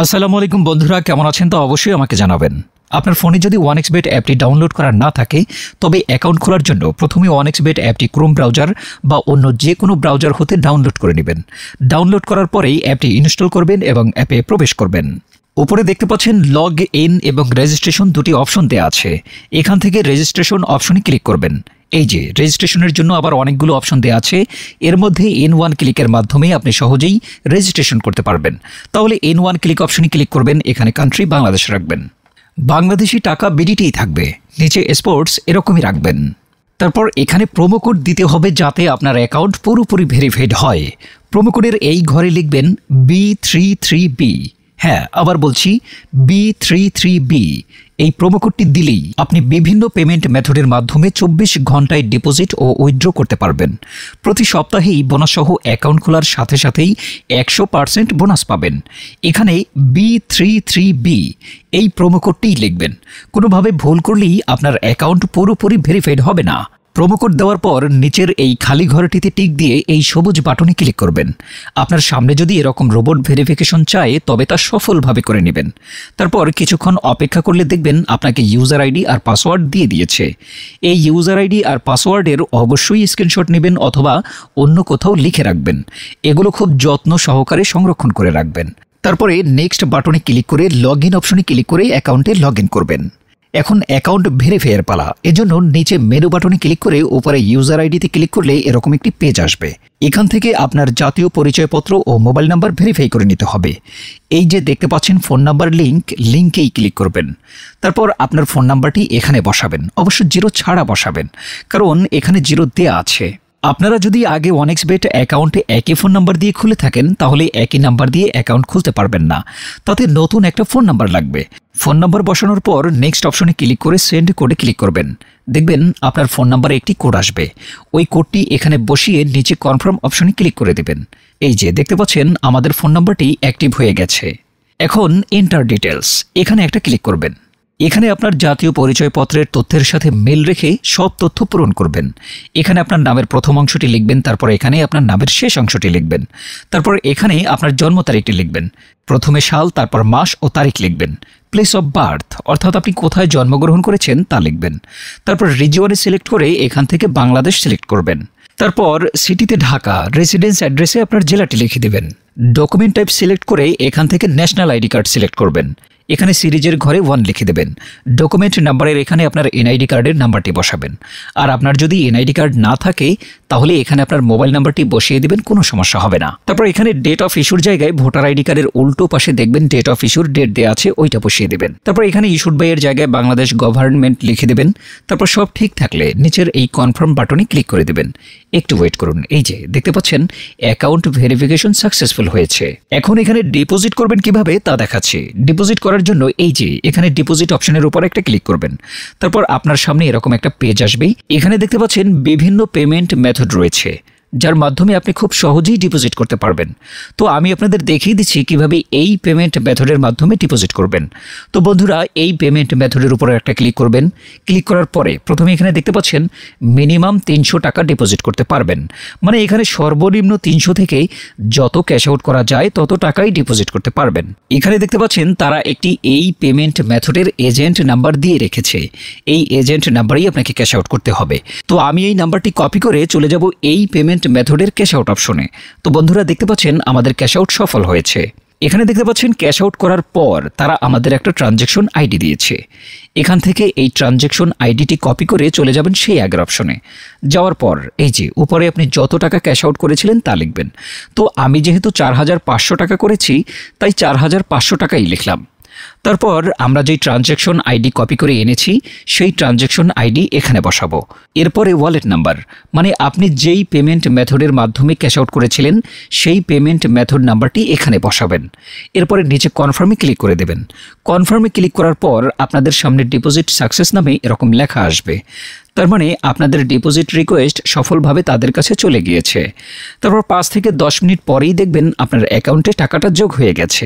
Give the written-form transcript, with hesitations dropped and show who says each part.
Speaker 1: আসসালামু আলাইকুম বন্ধুরা, কেমন আছেন তা অবশ্যই আমাকে জানাবেন। আপনার ফোনে যদি 1xBet অ্যাপটি ডাউনলোড করা না থাকে তবে অ্যাকাউন্ট খোলার জন্য প্রথমে 1xBet অ্যাপটি ক্রোম ব্রাউজার বা অন্য যে কোনো ব্রাউজার হতে ডাউনলোড করে নেবেন। ডাউনলোড করার পরেই অ্যাপটি ইনস্টল করবেন এবং অ্যাপে প্রবেশ করবেন। উপরে দেখতে পাচ্ছেন লগ ইন এবং রেজিস্ট্রেশন দুটি অপশন দেওয়া আছে। এখান থেকে রেজিস্ট্রেশন অপশনে ক্লিক করবেন। এই যে রেজিস্ট্রেশনের জন্য আবার অনেকগুলো অপশন দেওয়া আছে, এর মধ্যে N1 ক্লিকের মাধ্যমে আপনি সহজেই রেজিস্ট্রেশন করতে পারবেন। তাহলে N1 ক্লিক অপশনে ক্লিক করবেন, এখানে কান্ট্রি বাংলাদেশ রাখবেন, বাংলাদেশি টাকা বিডিটিই থাকবে, নিচে স্পোর্টস এরকমই রাখবেন। তারপর এখানে প্রোমো কোড দিতে হবে যাতে আপনার অ্যাকাউন্ট পুরোপুরি ভেরিফাইড হয়। প্রোমো কোডের এই ঘরে লিখবেন B33B। হ্যাঁ, আবার বলছি B33B। এই প্রোমো কোডটি দিলেই আপনি বিভিন্ন পেমেন্ট মেথডের মাধ্যমে 24 ঘন্টায় ডিপোজিট ও উইথড্র করতে পারবেন। প্রতি সপ্তাহেই বোনাস সহ অ্যাকাউন্ট খোলার সাথে সাথেই 100% বোনাস পাবেন। এখানে B33B এই প্রোমো কোডটিই লিখবেন। কোনোভাবে ভুল করলেই আপনার অ্যাকাউন্ট পুরোপুরি ভেরিফাইড হবে না। প্রোমো কোড দেওয়ার পর নিচের এই খালি ঘরটিতে টিক দিয়ে এই সবুজ বাটনে ক্লিক করবেন। আপনার সামনে যদি এরকম রোবট ভেরিফিকেশন চায় তবে তা সফলভাবে করে নেবেন। তারপর কিছুক্ষণ অপেক্ষা করলে দেখবেন আপনাকে ইউজার আইডি আর পাসওয়ার্ড দিয়ে দিয়েছে। এই ইউজার আইডি আর পাসওয়ার্ডের অবশ্যই স্ক্রিনশট নেবেন অথবা অন্য কোথাও লিখে রাখবেন। এগুলো খুব যত্ন সহকারে সংরক্ষণ করে রাখবেন। তারপরে নেক্সট বাটনে ক্লিক করে লগ ইন অপশনে ক্লিক করে অ্যাকাউন্টে লগ ইন করবেন। এখন অ্যাকাউন্ট ভেরিফাইয়ের পালা। এজন্য নিচে মেনু বাটনে ক্লিক করে উপরে ইউজার আইডিতে ক্লিক করলে এরকম একটি পেজ আসবে। এখান থেকে আপনার জাতীয় পরিচয়পত্র ও মোবাইল নাম্বার ভেরিফাই করে নিতে হবে। এই যে দেখতে পাচ্ছেন ফোন নাম্বার লিঙ্কেই ক্লিক করবেন। তারপর আপনার ফোন নাম্বারটি এখানে বসাবেন, অবশ্য 0 ছাড়া বসাবেন, কারণ এখানে 0 দেয়া আছে। আপনারা যদি আগে 1xBet অ্যাকাউন্টে একই ফোন নাম্বার দিয়ে খুলে থাকেন তাহলে একই নাম্বার দিয়ে অ্যাকাউন্ট খুলতে পারবেন না, তাতে নতুন একটা ফোন নাম্বার লাগবে। ফোন নাম্বার বসানোর পর নেক্সট অপশনে ক্লিক করে সেন্ড কোডে ক্লিক করবেন। দেখবেন আপনার ফোন নাম্বারে একটি কোড আসবে। ওই কোডটি এখানে বসিয়ে নিচে কনফার্ম অপশনে ক্লিক করে দেবেন। এই যে দেখতে পাচ্ছেন আমাদের ফোন নাম্বারটি অ্যাক্টিভ হয়ে গেছে। এখন এন্টার ডিটেলস এখানে একটা ক্লিক করবেন। এখানে আপনার জাতীয় পরিচয়পত্রের তথ্যের সাথে মিল রেখে সব তথ্য পূরণ করবেন। এখানে আপনার নামের প্রথম অংশটি লিখবেন, তারপর এখানে আপনার নামের শেষ অংশটি লিখবেন, তারপর এখানে আপনার জন্ম তারিখটি লিখবেন। প্রথমে সাল, তারপর মাস ও তারিখ লিখবেন। প্লেস অফ বার্থ অর্থাৎ আপনি কোথায় জন্মগ্রহণ করেছেন তা লিখবেন। তারপর রিজিয়নে সিলেক্ট করে এখান থেকে বাংলাদেশ সিলেক্ট করবেন। তারপর সিটিতে ঢাকা, রেসিডেন্স অ্যাড্রেসে আপনার জেলাটি লিখে দেবেন। ডকুমেন্ট টাইপ সিলেক্ট করে এখান থেকে ন্যাশনাল আইডি কার্ড সিলেক্ট করবেন। এখানে সিরিজের ঘরে 1 লিখে দেবেন। ডকুমেন্ট নাম্বারের এখানে আপনার এনআইডি কার্ডের নাম্বারটি বসাবেন। আর আপনার যদি এনআইডি কার্ড না থাকে তাহলে এখানে আপনার মোবাইল নাম্বারটি বসিয়ে দেবেন, কোনো সমস্যা হবে না। তারপর এখানে ডেট অফ ইস্যুর জায়গায় ভোটার আইডি কার্ডের উল্টো পাশে দেখবেন ডেট অফ ইস্যুর ডেট দেওয়া আছে, ওইটা বসিয়ে দেবেন। তারপর এখানে ইস্যুড বাই এর জায়গায় বাংলাদেশ গভর্নমেন্ট লিখে দেবেন। তারপর সব ঠিক থাকলে নিচের এই কনফার্ম বাটনে ক্লিক করে দেবেন। একটু ওয়েট করুন। এই যে দেখতে পাচ্ছেন অ্যাকাউন্ট ভেরিফিকেশন সাকসেসফুল হয়েছে। এখন এখানে ডিপোজিট করবেন কিভাবে তা দেখাচ্ছি। ডিপোজিট করার জন্য এই যে এখানে ডিপোজিট অপশনের উপর একটা ক্লিক করবেন। তারপর আপনার সামনে এরকম একটা পেজ আসবে। এখানে দেখতে পাচ্ছেন বিভিন্ন পেমেন্ট মেথড রয়েছে যার মাধ্যমে আপনি খুব সহজেই ডিপোজিট করতে পারবেন। তো আমি আপনাদের দেখিয়ে দিচ্ছি কিভাবে এই পেমেন্ট মেথডের মাধ্যমে ডিপোজিট করবেন। তো বন্ধুরা, এই পেমেন্ট মেথডের উপরে একটা ক্লিক করবেন। ক্লিক করার পরে প্রথমে এখানে দেখতে পাচ্ছেন মিনিমাম 300 টাকা ডিপোজিট করতে পারবেন, মানে এখানে সর্বনিম্ন 300 থেকে যত ক্যাশ আউট করা যায় তত টাকাই ডিপোজিট করতে পারবেন। এখানে দেখতে পাচ্ছেন তারা একটি এই পেমেন্ট মেথডের এজেন্ট নাম্বার দিয়ে রেখেছে। এই এজেন্ট নাম্বারেই আপনাকে ক্যাশ আউট করতে হবে। তো আমি এই নাম্বারটি কপি করে চলে যাব এই পেমেন্ট মেথডের ক্যাশ আউট অপশনে। তো বন্ধুরা দেখতে পাচ্ছেন আমাদের ক্যাশ আউট সফল হয়েছে। এখানে দেখতে পাচ্ছেন ক্যাশ আউট করার পর তারা আমাদের একটা ট্রানজ্যাকশন আইডি দিয়েছে। এখান থেকে এই ট্রানজ্যাকশন আইডিটি কপি করে চলে যাবেন সেই আগের অপশনে। যাওয়ার পর এই যে উপরে আপনি যত টাকা ক্যাশ আউট করেছিলেন তা লিখবেন। তো আমি যেহেতু 4500 টাকা করেছি তাই 4500 টাকাই লিখলাম। তারপর আমরা যেই ট্রানজ্যাকশন আইডি কপি করে এনেছি সেই ট্রানজ্যাকশন আইডি এখানে বসাবো। এরপরে ওয়ালেট নাম্বার, মানে আপনি যেই পেমেন্ট মেথডের মাধ্যমে ক্যাশ আউট করেছিলেন সেই পেমেন্ট মেথড নাম্বারটি এখানে বসাবেন। এরপরে নিচে কনফার্মে ক্লিক করে দেবেন। কনফার্মে ক্লিক করার পর আপনাদের সামনে ডিপোজিট সাকসেস নামে এরকম লেখা আসবে। তার মানে আপনাদের ডিপোজিট রিকোয়েস্ট সফলভাবে তাদের কাছে চলে গিয়েছে। তারপর 5 থেকে 10 মিনিট পরেই দেখবেন আপনার অ্যাকাউন্টে টাকাটা যোগ হয়ে গেছে।